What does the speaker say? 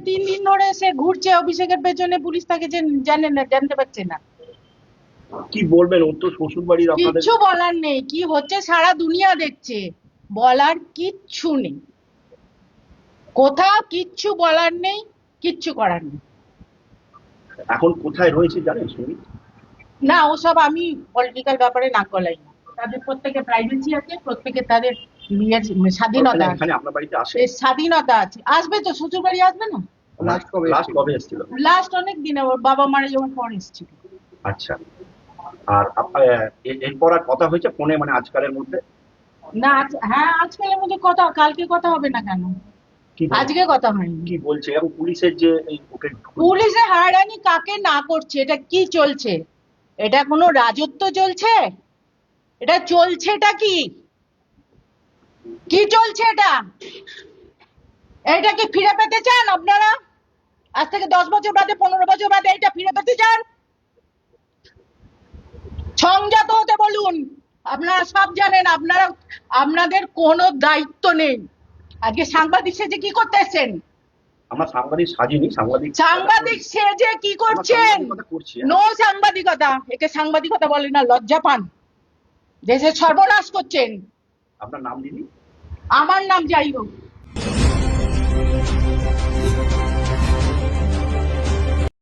3 দিন ধরে সে ঘুরছে অভিষেকের পেছনে, পুলিশ তাকে জানতে পারছে না। কি বলবেন? ওর তো শ্বশুর বাড়ির আপনাদের কিচ্ছু বলার নেই, কি হচ্ছে সারা দুনিয়া দেখছে, বলার কিচ্ছু নেই, কোথাও কিচ্ছু বলার নেই, কিচ্ছু করার নেই। এখন কোথায় রয়েছে জানেন সুমিত? না, ওসব আমি পলিটিক্যাল ব্যাপারে নাক গলাই না। তাদের প্রত্যেকে প্রাইভেসি আছে, প্রত্যেকে তাদের স্বাধীনতা আছে, এখানে আপনার বাড়িতে আসে? স্বাধীনতা আছে। আসবে তো, শ্বশুর বাড়ি আসবে না? লাস্ট কবে এসেছিল? লাস্ট অনেক দিনে, ওর বাবা মারা যাওয়ার পর এসেছিল। আচ্ছা। আর এরপর আর কথা হয়েছে ফোনে, মানে আজকালের মধ্যে? না হ্যাঁ, আজকালের মধ্যে কথা, কালকে কথা হবে না কেন? কি আজকে কথা হয়নি। কি বলছে? এবং পুলিশের যে এই ওকে পুলিশে হারানি কাকে না করছে, এটা কি চলছে? এটা কোনো রাজত্ব চলছে? এটা চলছেটা কি? কি চলছে এটা? এইটাকে ফিরে পেতে চান আপনারা? আজ থেকে 10 বছর বাদে, 15 বছর বাদে এটা ফিরে পেতে চান? সংযত হতে বলুন। আপনারা সব জানেন, আপনাদের কোনো দায়িত্ব নেই। আজকে সাংবাদিক সেজে কি করতে এসেছেন? আমরা সাংবাদিক সাজিনি, সাংবাদিক সেজে কি করছেন? করছি। নো সাংবাদিকতা, একে সাংবাদিকতা বলে না, লজ্জা পান। দেশের সর্বনাশ করছেন। আপনার নাম দিদি? আমার নাম যাই হোক।